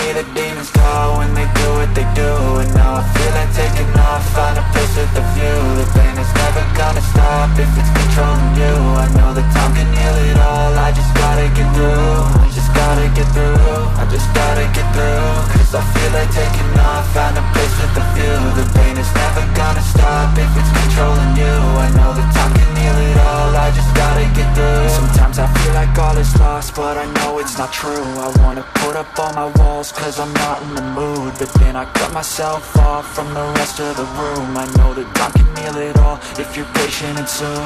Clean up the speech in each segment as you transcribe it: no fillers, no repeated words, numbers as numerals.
hear the demons call when they do what they do. And now I feel like taking off, find a place with a view. The pain is never gonna stop if it's controlling you. I know that time can heal it all, I just gotta get through. I just gotta get through, I just gotta get through. Cause I feel like taking off, find a place with a view. The pain is never gonna stop if it's controlling you. I know that time can heal it all, I just gotta get through. Sometimes I feel like all is lost, but I know it's not true. I wanna put up all my walls cause I'm not in the mood, but then I cut myself off from the rest of the room. I know that time can heal it all if you're patient and soon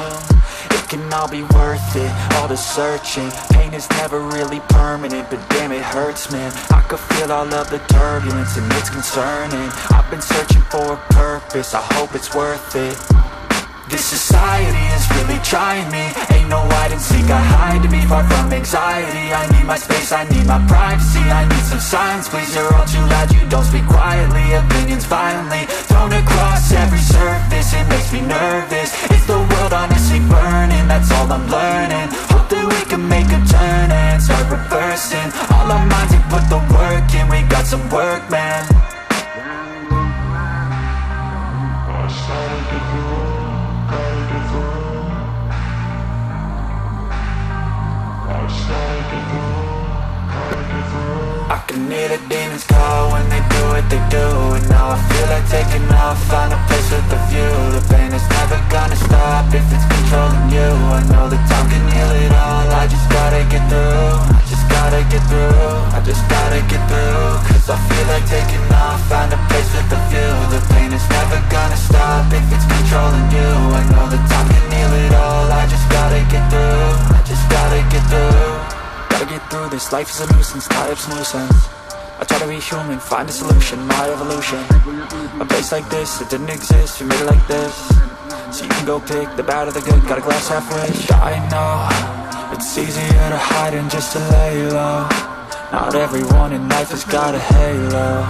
it can all be worth it, all the searching. Pain is never really permanent, but damn it hurts, man. I could feel all of the turbulence and it's concerning. I've been searching for a purpose, I hope it's worth it. This society is really trying me. Ain't no hide and seek, I hide to be far from anxiety. I need my space, I need my privacy. I need some silence, please, you're all too loud. You don't speak quietly, opinions violently thrown across every surface. It makes me nervous, it's the world honestly burning. That's all I'm learning, hope that we can make a turn and start reversing. All our minds and put the work in, we got some work, man. I can hear the demons call when they do what they do. And now I feel like taking off, find a place with a view. The pain is never gonna stop if it's controlling you. I know that time can heal it all, I just gotta get through. I just gotta get through, I just gotta get through. Cause I feel like taking off, find a place with a view. The pain is never gonna stop if it's controlling you. I know that time can heal it all, I just gotta get through. I just gotta get through. Gotta get through this, life is a nuisance, tied up some loose ends. I try to be human, find a solution, my evolution. A place like this, it didn't exist, we made it like this. So you can go pick the bad or the good, got a glass halfway. I know, it's easier to hide than just to lay low. Not everyone in life has got a halo.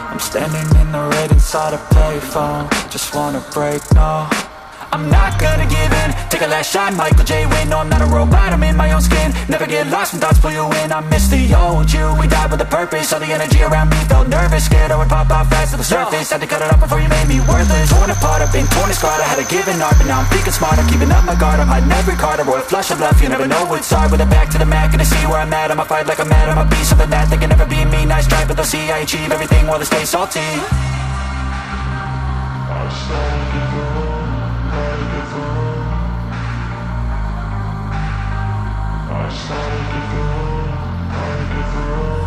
I'm standing in the red inside a payphone, just wanna break, no. I'm not gonna give in, take a last shot, Michael J. Win. No, I'm not a robot, I'm in my own skin. Never get lost when thoughts pull you in. I miss the old you, we died with a purpose. All the energy around me felt nervous, scared I would pop out fast to the surface. Had to cut it off before you made me worthless. Torn apart, I've been torn and scarred. I had a given art, but now I'm thinking smart. I'm keeping up my guard, I'm hiding every card. I roll a flush of love, you never know what's hard. With a back to the mat, gonna see where I'm at. I'ma fight like I'm mad, I'ma be something that they can never be me. Nice try, but they'll see I achieve everything while they stay salty.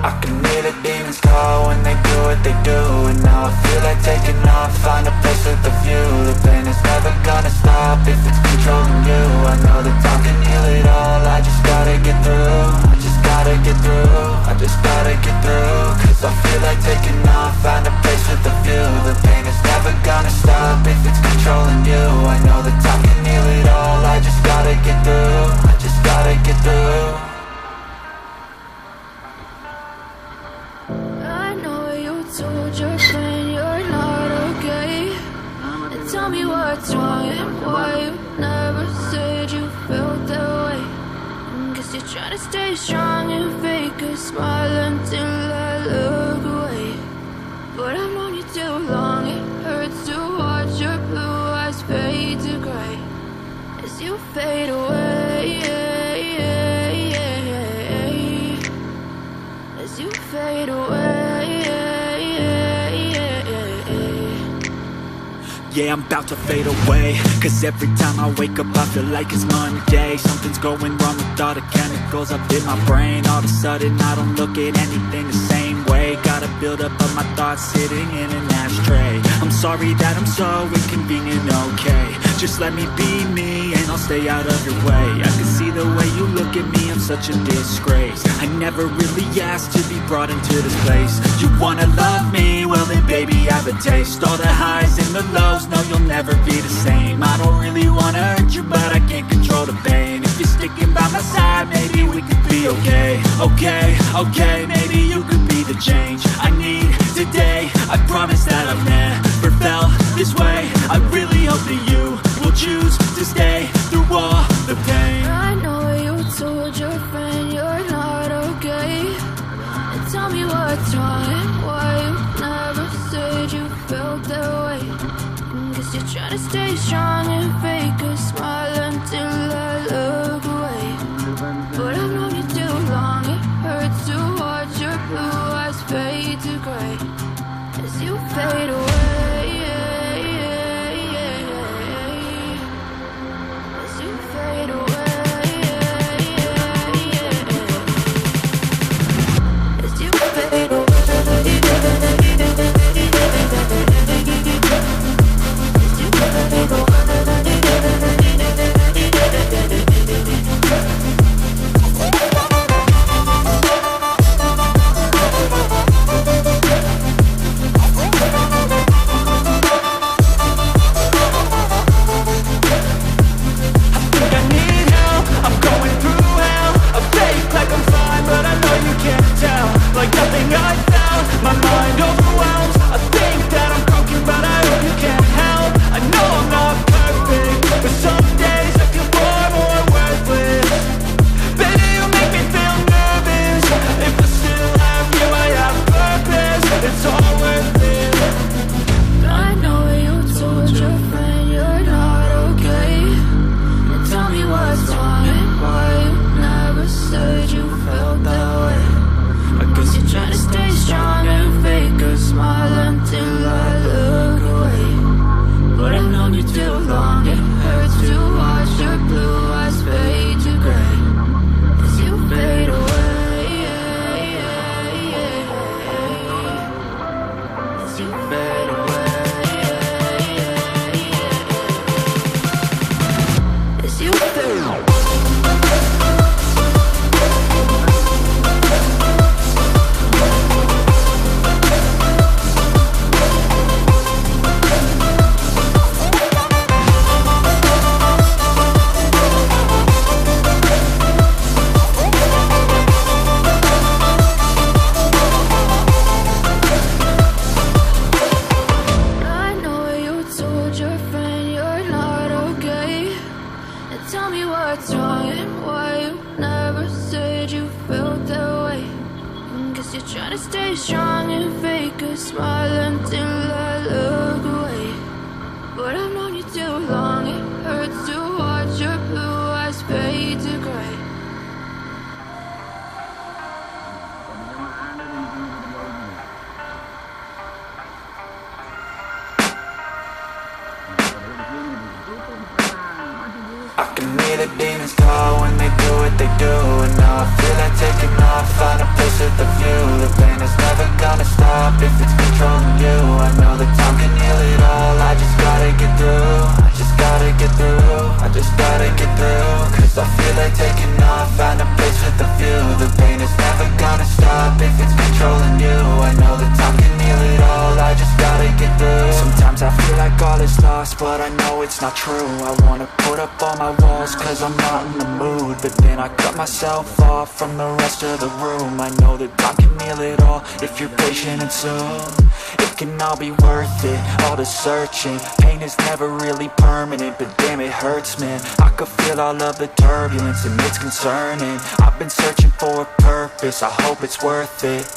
I can hear the demons call when they do what they do. And now I feel like taking off, find a place with a view. The pain is never gonna stop if it's controlling you. I know that time can heal it all, I just gotta get through. I just gotta get through, I just gotta get through. Cause I feel like taking off, find a place with a view. The pain is never gonna stop if it's controlling you. I know that time can heal it all, I just gotta get through. I just gotta get through. Told your friend you're not okay, and tell me what's wrong and why you never said you felt that way. Guess you're trying to stay strong and fake a smile until I look away. But I've known you too long, it hurts to watch your blue eyes fade to gray as you fade away, as you fade away. Yeah, I'm about to fade away, cause every time I wake up I feel like it's Monday. Something's going wrong with all the chemicals up in my brain. All of a sudden I don't look at anything the same way. Gotta build up of my thoughts sitting in an ashtray. I'm sorry that I'm so inconvenient, okay. Just let me be me and I'll stay out of your way. I can see the way you look at me, I'm such a disgrace. I never really asked to be brought into this place. You wanna love me? Well then baby I have a taste. All the highs and the lows, no you'll never be the same. I don't really wanna hurt you but I can't control the pain. If you're sticking by my side maybe we could be okay. Okay, maybe you could be the change I need today. I promise that I've never felt this way. I really hope that you will choose to stay through all the pain. I know you told your friend you're not okay, and tell me what's wrong stay strong and fake a smile until I look away. But I've known you too long, it hurts to watch your blue eyes fade to gray as you fade away. As you fade away. As you fade away. The demons call when they do what they do. And now I feel like taking off, find a place with a view. The pain is never gonna stop if it's controlling you. I know that time can heal it all, I just gotta get through. I just gotta get through, I just gotta get through. Cause I feel like taking off, find a place with a view. The pain is never gonna stop if it's controlling you. I know that time can heal it all, I just gotta get through. Sometimes I feel like all is lost, but I know it's not true. I wanna put up all my walls cause I'm not in the mood. But then I cut myself off from the rest of the room. I know that time can heal it all if you're patient and soon. It can all be worth it, all the searching. Pain is never really permanent, but damn it hurts, man. I could feel all of the turbulence and it's concerning. I've been searching for a purpose, I hope it's worth it.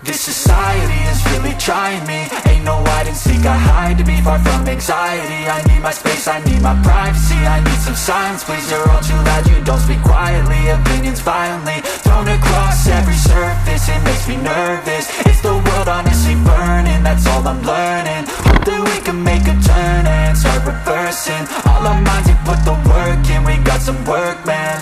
This society is really trying me. Ain't no hide and seek, I hide to be far from anxiety. I need my space, I need my privacy. I need some silence, please, you're all too loud. You don't speak quietly, opinions violently thrown across every surface. It makes me nervous, it's the world honestly burning. That's all I'm learning, hope that we can make a turn and start reversing. All our minds, we put the work in, we got some work, man.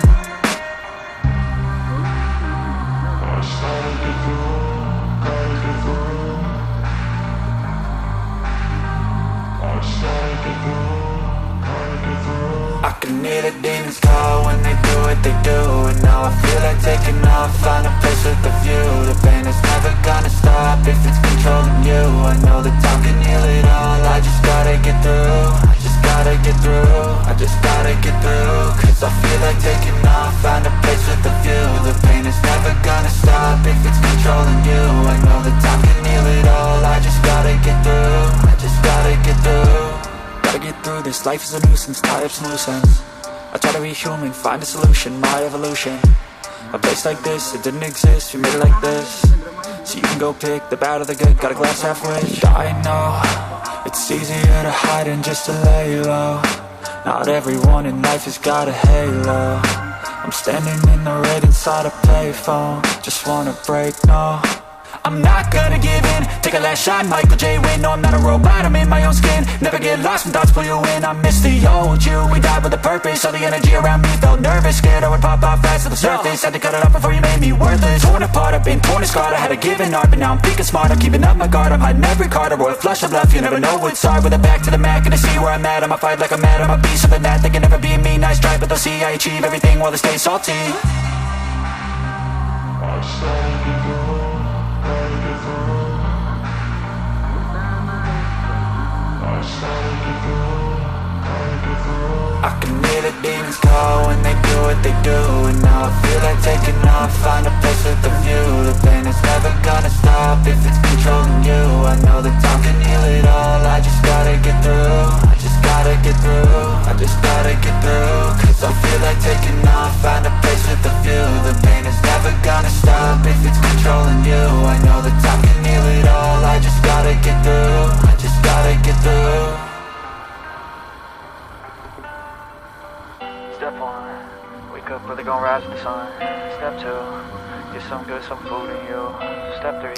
I can hear the demons call when they do what they do. And now I feel like taking off, find a place with a view. The pain is never gonna stop if it's controlling you. I know that time can heal it all, I just gotta get through. I just gotta get through, I just gotta get through. Cause I feel like taking off, find a place with a view. The pain is never gonna stop if it's controlling you. I know that time can heal it all, I just gotta get through. I just gotta get through. Gotta get through this, life is a nuisance, tie up some loose ends. I try to be human, find a solution, my evolution. A place like this, it didn't exist, we made it like this. So you can go pick the bad or the good, got a glass halfway. I know it's easier to hide than just to lay low. Not everyone in life has got a halo. I'm standing in the red inside a payphone. Just wanna break, no, I'm not gonna give in. Take a last shot, Michael J. Win. No, I'm not a robot, I'm in my own skin. Never get lost when thoughts pull you in. I miss the old you, we died with a purpose. All the energy around me felt nervous. Scared I would pop out fast to the surface. Had to cut it off before you made me worthless. Torn apart, I've been torn and scarred. I had a given art, but now I'm thinking smart. I'm keeping up my guard, I'm hiding every card. A royal flush of bluff, you never know what's hard. With a back to the mat, gonna see where I'm at. I'ma fight like I'm mad, I'ma be something that they can never be me. Nice try, but they'll see I achieve everything while they stay salty. I can hear the demons call when they do what they do. And now I feel like taking off, find a place with a view. The pain is never gonna stop if it's controlling you. I know that time can heal it all, I just gotta get through. I just gotta get through, I just gotta get through. Cause I feel like taking off, find a place with a view. The pain is never gonna stop if it's controlling you. I know that time can heal it all, I just gotta get through. I just gotta get through. Step 1, wake up early, gonna rise in the sun. Step 2, get some good, some food in you. Step 3,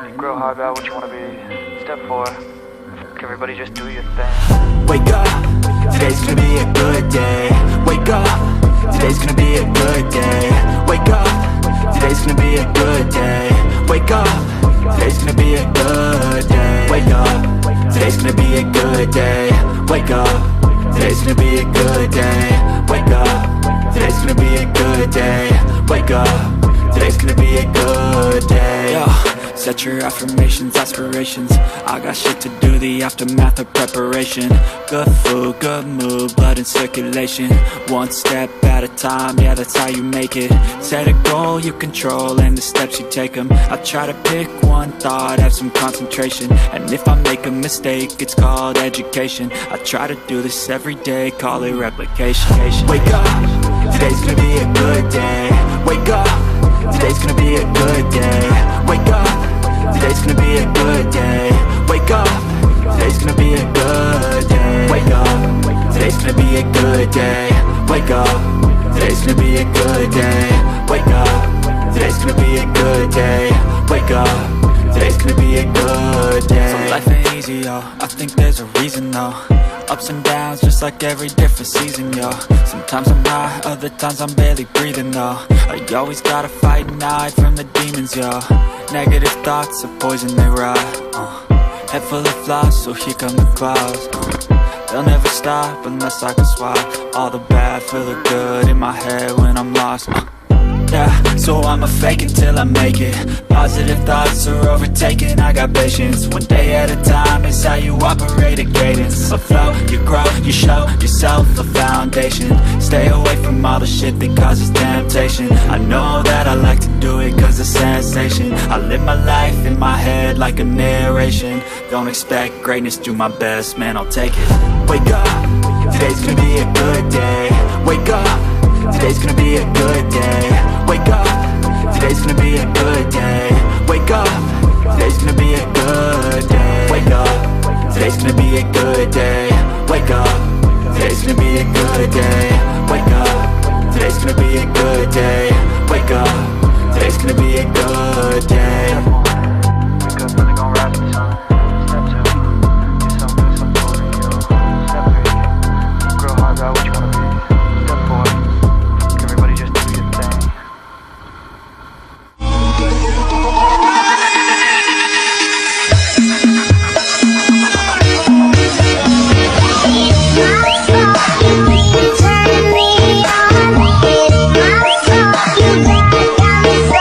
think real hard about what you wanna be. Step 4, everybody just do your thing. Wake up, today's gonna be a good day. Wake up, today's gonna be a good day. Wake up, today's gonna be a good day. Wake up, today's gonna be a good day. Wake up, today's gonna be a good day. Wake up, today's gonna be a good day. Wake up, today's gonna be a good day. Wake up, today's gonna be a good day. Yo, set your affirmations, aspirations. I got shit to do, the aftermath of preparation. Good food, good mood, blood in circulation. One step at a time, yeah, that's how you make it. Set a goal you control and the steps you take them. I try to pick one thought, have some concentration. And if I make a mistake, it's called education. I try to do this every day, call it replication. Wake up, today's gonna be a good day. Wake up, today's gonna be a good day. Wake up, today's gonna be a good day. Wake up, today's gonna be a good day. Wake up, today's gonna be a good day. Wake up, today's gonna be a good day. Wake up, today's gonna be a good day. Wake up, today's gonna be a good day. So life ain't easy, yo, I think there's a reason though. Ups and downs, just like every different season, yo. Sometimes I'm high, other times I'm barely breathing, though. I always gotta fight and hide from the demons, yo. Negative thoughts are poison, they rot. Head full of flies, so here come the clouds. They'll never stop unless I can swap all the bad for the good in my head when I'm lost. Yeah, so I'ma fake it till I make it. Positive thoughts are overtaken, I got patience. One day at a time is how you operate a cadence. A flow, you grow, you show yourself a foundation. Stay away from all the shit that causes temptation. I know that I like to do it cause it's sensation. I live my life in my head like a narration. Don't expect greatness, do my best, man, I'll take it. Wake up, today's gonna be a good day. Wake up, today's gonna be a good day. Wake up, today's gonna be a good day. Wake up, today's gonna be a good day. Wake up, today's gonna be a good day. Wake up, today's gonna be a good day. Wake up, today's gonna be a good day. Wake up, today's gonna be a good day. Wake up, really gonna rise in the sun. Step 2, get some good, some food in you. Step 3, think real hard about what you wanna be. Step 4, everybody just do your thing. Turn me on, it's my fault. You think I'm so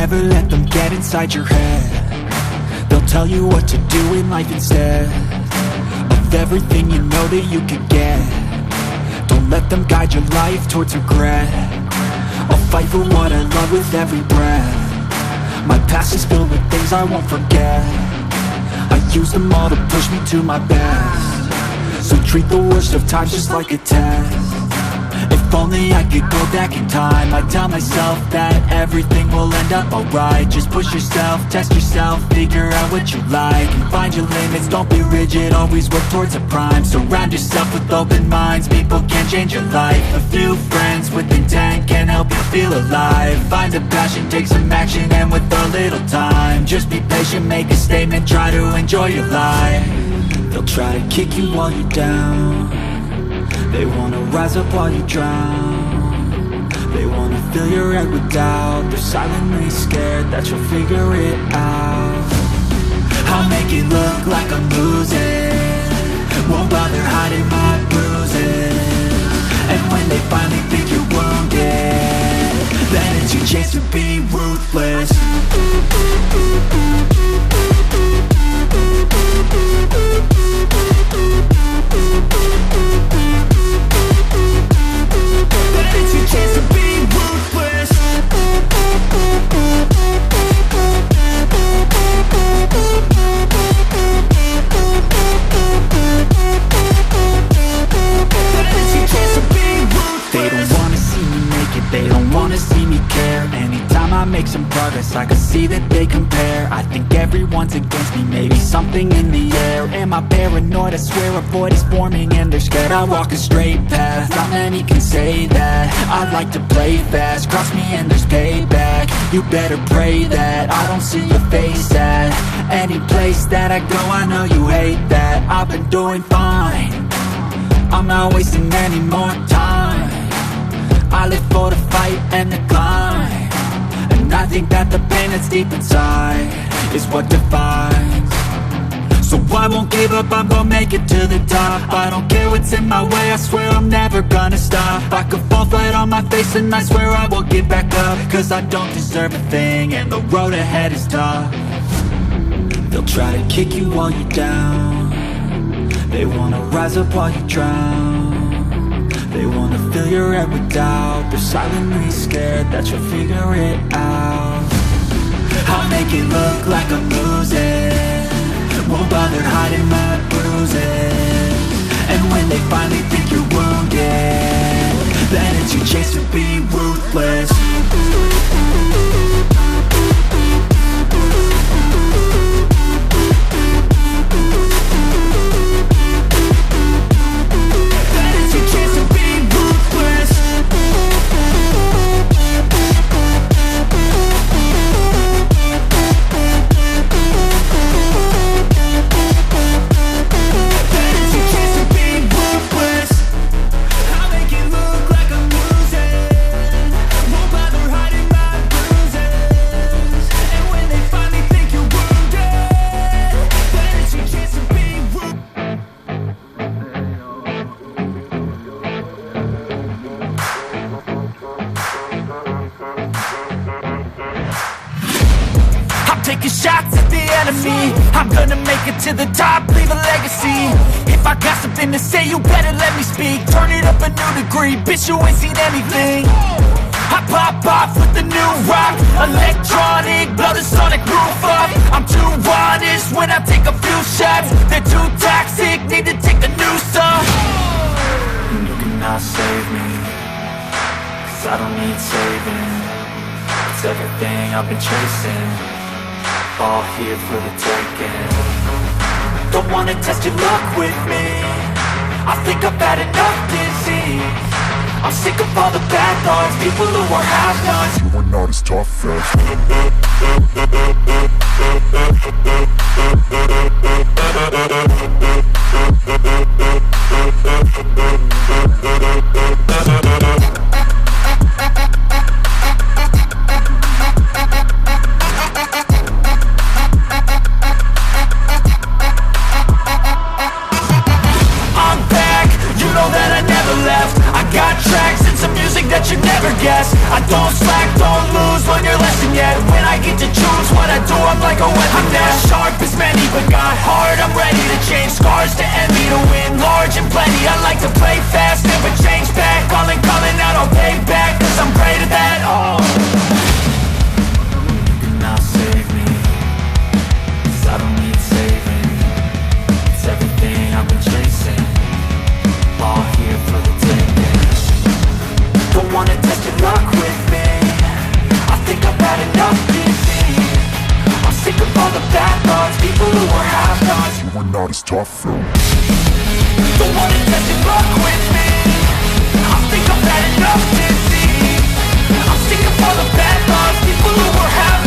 never let them get inside your head. They'll tell you what to do in life instead of everything you know that you could get. Don't let them guide your life towards regret. I'll fight for what I love with every breath. My past is filled with things I won't forget. I use them all to push me to my best. So treat the worst of times just like a test. If only I could go back in time, I'd tell myself that everything will end up alright. Just push yourself, test yourself, figure out what you like, and find your limits, don't be rigid, always work towards a prime. Surround yourself with open minds, people can change your life. A few friends with intent can help you feel alive. Find a passion, take some action, and with a little time, just be patient, make a statement, try to enjoy your life. They'll try to kick you while you're down. They wanna rise up while you drown. They wanna fill your head with doubt. They're silently scared that you'll figure it out. I'll make it look like I'm losing, won't bother hiding my bruises. And when they finally think you're wounded, then it's your chance to be ruthless. It's your chance to be ruthless. It's your chance to be ruthless. They don't wanna see me make it, they don't wanna see me care. Anytime I make some progress, I can see that they compare. I think everyone's against me, maybe something in the air. Am I paranoid? I swear a void is forming and they're scared. I walk a straight path, not many can say that. I like to play fast, cross me and there's payback. You better pray that I don't see your face at any place that I go. I know you hate that. I've been doing fine, I'm not wasting any more time. I live for the fight and the climb, and I think that the pain that's deep inside is what defines. So I won't give up, I'm gonna make it to the top. I don't care what's in my way, I swear I'm never gonna stop. I could fall flat on my face and I swear I will get back up, cause I don't deserve a thing and the road ahead is tough. They'll try to kick you while you're down. They wanna rise up while you drown. They wanna fill your head with doubt. They're silently scared that you'll figure it out. I'll make it look like I'm losing, won't bother hiding my bruises. And when they finally think you're wounded, then it's your chance to be ruthless. I'm gonna make it to the top, leave a legacy. If I got something to say, you better let me speak. Turn it up a new degree, bitch, you ain't seen anything. I pop off with the new rock, electronic, blow the sonic roof up. I'm too honest when I take a few shots. They're too toxic, need to take a new song. You cannot save me, cause I don't need saving. It's everything I've been chasing, all here for the taking. Don't wanna test your luck with me, I think I've had enough disease. I'm sick of all the bad thoughts, people who are have-nots. You are not as tough as I don't slack, don't lose, learn your lesson yet. When I hard, I'm ready to change. Scars to envy, to win large and plenty. I like to play fast, never change back. Calling out, I'll pay back, cause I'm great at that. Oh, you cannot save me, cause I don't need saving. It's everything I've been chasing, all here for the taking. Don't wanna test your luck with me, I think I've had enough giving. I'm sick of all the bad thoughts, people who are half-nots. You were not as tough though. Don't wanna test your luck with me, I think I've had enough to see. I'm sick of all the bad thoughts, people who are half